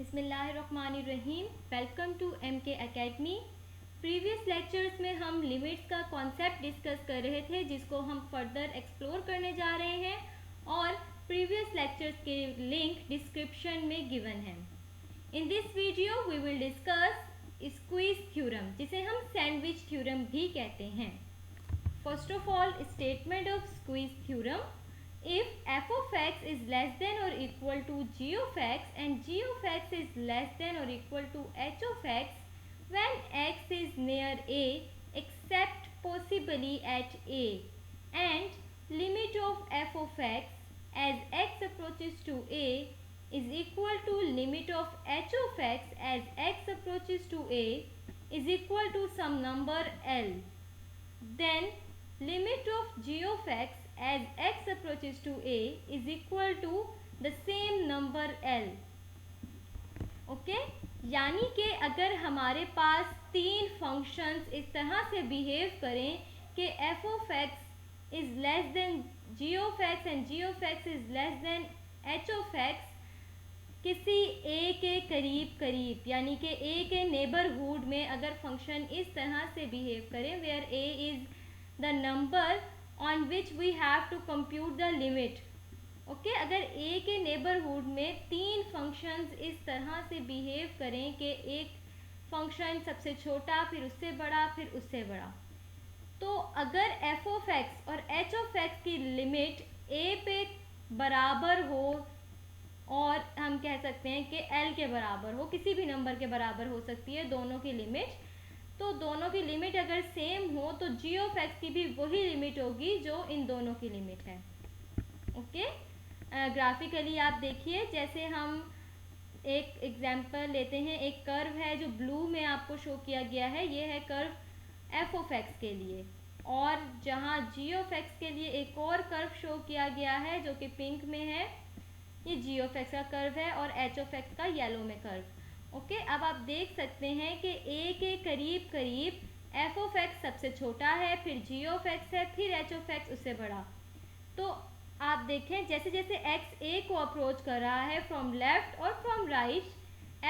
बिस्मिल्लाहिर्रहमानिर्रहीम। Welcome to MK academy. Previous lectures में हम लिमिट्स का कॉन्सेप्ट डिस्कस कर रहे थे, जिसको हम फर्दर एक्सप्लोर करने जा रहे हैं और प्रीवियस लेक्चर्स के लिंक डिस्क्रिप्शन में गिवन है। In this video we will discuss squeeze theorem, जिसे हम सैंडविच थ्योरम भी कहते हैं। First of all, statement of squeeze theorem: if f of x is less than or equal to g of x and g of x is less than or equal to h of x when x is near a except possibly at a, and limit of f of x as x approaches to a is equal to limit of h of x as x approaches to a is equal to some number L, then limit of g of x as x approaches to a is equal to the same number L। Okay, यानी कि अगर हमारे पास तीन functions इस तरह से behave करें कि f of x is less than g of x and g of x is less than h of x, किसी a के करीब करीब यानी कि a के नेबरहुड में अगर फंक्शन इस तरह से बिहेव करें where a is the number on which we have to compute the limit. Okay, अगर a के नेबरहुड में तीन फंक्शंस इस तरह से बिहेव करें कि एक फंक्शन सबसे छोटा, फिर उससे बड़ा, फिर उससे बड़ा, तो अगर f of x और h of x की लिमिट a पे बराबर हो और हम कह सकते हैं कि L के बराबर हो, किसी भी नंबर के बराबर हो सकती है दोनों की लिमिट, तो दोनों की लिमिट अगर सेम हो तो g of x की भी वही लिमिट होगी जो इन दोनों की लिमिट है। ओके, ग्राफिकली आप देखिए, जैसे हम एक एग्जांपल लेते हैं। एक कर्व है जो ब्लू में आपको शो किया गया है, ये है कर्व f of x के लिए, और जहाँ g of x के लिए एक और कर्व शो किया गया है जो कि पिंक में है, ये g of x का कर्व है और h of x का येलो में कर्व। ओके, अब आप देख सकते हैं कि a के करीब करीब f of x सबसे छोटा है, फिर g of x है, फिर h of x उससे बड़ा। तो आप देखें जैसे जैसे x a को अप्रोच कर रहा है फ्रॉम लेफ्ट और from right,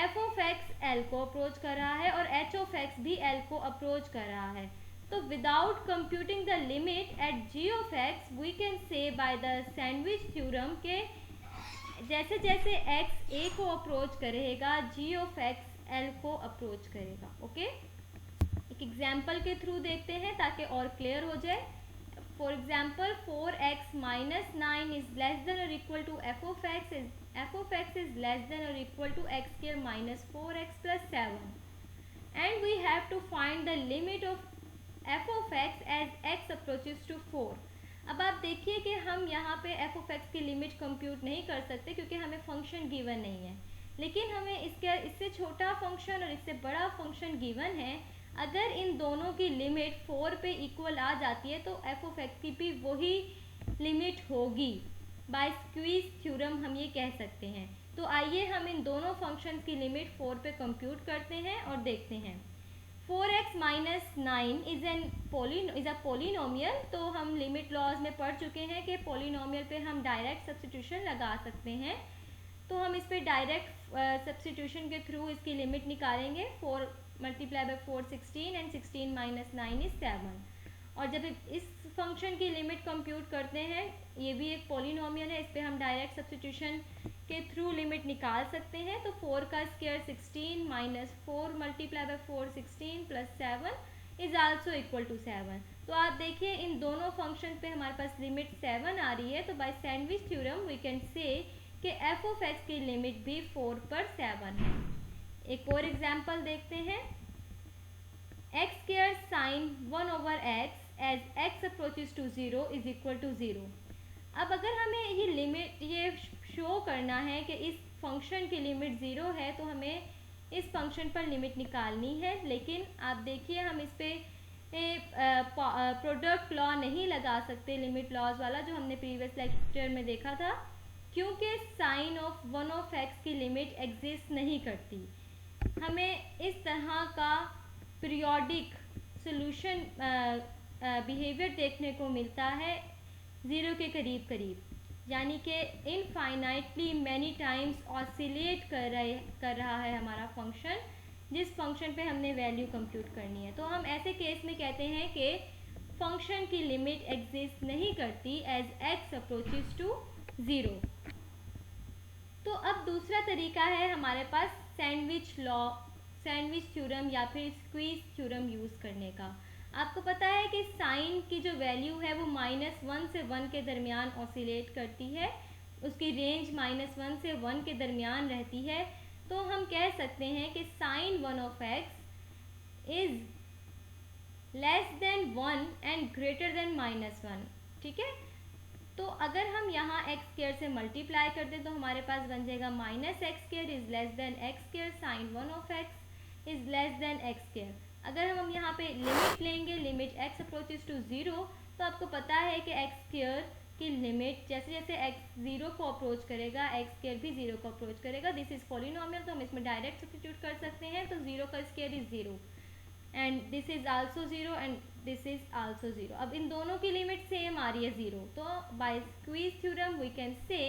f of x L को अप्रोच कर रहा है और h of x भी L को अप्रोच कर रहा है। तो without computing the limit at g of x we can say by the sandwich theorem के जैसे जैसे x a को अप्रोच करेगा g of x L को अप्रोच करेगा। ओके, एक एग्जाम्पल के थ्रू देखते हैं ताकि और क्लियर हो जाए। For example, 4x minus 9 is less than or equal to f of x is less than or equal to x square minus 4x plus 7, and we have to find the limit of f of x as x approaches to 4। अब आप देखिए कि हम यहाँ पे f of x की limit compute नहीं कर सकते क्योंकि हमें फंक्शन गिवन नहीं है, लेकिन हमें इससे छोटा फंक्शन और इससे बड़ा फंक्शन गिवन है। अगर इन दोनों की लिमिट 4 पे इक्वल आ जाती है तो f of x की भी वही लिमिट होगी। बाय स्क्वीज थ्योरम हम ये कह सकते हैं। तो आइए हम इन दोनों फंक्शंस की लिमिट 4 पे कंप्यूट करते हैं और देखते हैं। 4x minus 9 is a polynomial. तो हम लिमिट लॉज में पढ़ चुके हैं कि पोलिनोमियल पे हम डायरेक्ट सब्स्टिट्यूशन लगा सकते हैं। तो हम इस पे डायरेक्ट सब्स्टिट्यूशन के थ्रू इसकी लिमिट निकालेंगे। 4 multiply by 4 16 and 16 minus 9 is 7। और जब इस फंक्शन की लिमिट कंप्यूट करते हैं, ये भी एक पोलिनोमियल है, इस पे हम डायरेक्ट सब्स्टिट्यूशन के थ्रू लिमिट निकाल सकते हैं। तो 4 का square 16 minus 4 multiply by 4 16 plus 7 is also equal to 7। तो आप देखिए इन दोनों फंक्शन पे हमारे पास लिमिट 7 आ रही है। तो by sandwich theorem we can say कि f of x की लिमिट भी 4 पर 7 है। एक और एग्जांपल देखते हैं। x square sine 1 over x as x approaches to 0 is equal to 0। अब अगर हमें ये लिमिट ये शो करना है कि इस फंक्शन की लिमिट 0 है तो हमें इस फंक्शन पर लिमिट निकालनी है, लेकिन आप देखिए हम इस पे प्रोडक्ट लॉ नहीं लगा सकते, लिमिट लॉज वाला जो हमने प्रीवियस लेक्चर में देखा था, क्योंकि साइन ऑफ 1 ऑफ x की लिमिट एग्जिस्ट नहीं करती। हमें इस तरह का पीरियोडिक सॉल्यूशन बिहेवियर देखने को मिलता है 0 के करीब करीब। यानी कि इनफाइनाइटली मैनी टाइम्स ऑसिलेट कर रहा है हमारा फंक्शन, जिस फंक्शन पे हमने वैल्यू कंप्यूट करनी है। तो हम ऐसे केस में कहते हैं कि फंक्शन की लिमिट एग्जिस्ट नहीं करती as x approaches to zero. तो अब दूसरा तरीका है हमारे पास सैंडविच लॉ, सैंडविच थ्योरम या फिर स्क्वीज थ्योरम यूज़ करने का। आपको पता है कि साइन की जो वैल्यू है वो -1 से 1 के दरमियान ऑसिलेट करती है, उसकी रेंज -1 से 1 के दरमियान रहती है। तो हम कह सकते हैं कि sine 1 of x is less than 1 and greater than -1। ठीक है, तो अगर हम यहाँ एक्स स्क्वायर से मल्टीप्लाई कर दें तो हमारे पास बन जाएगा -x square is less than x square sine 1 of x is less than x square. अगर हम यहाँ पे लिमिट लेंगे, limit x approaches to zero, तो आपको पता है कि एक्स स्क्वायर की लिमिट जैसे जैसे x ज़ीरो को अप्रोच करेगा एक्स स्क्वायर भी ज़ीरो को अप्रोच करेगा। दिस इज़ पॉलिनोमियल, तो हम इसमें डायरेक्ट सब्स्टिट्यूट कर सकते हैं। तो ज़ीरो का square is zero and this is also zero and this is also zero. अब इन दोनों की लिमिट सेम आ रही है ज़ीरो, तो by squeeze theorem we can say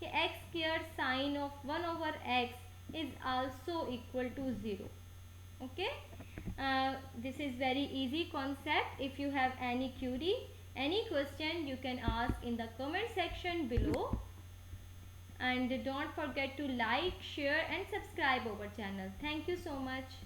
कि x square sine of 1 over x is also equal to zero. Okay, this is very easy concept. If you have any query, any question, you can ask in the comment section below, and don't forget to like, share and subscribe our channel. Thank you so much.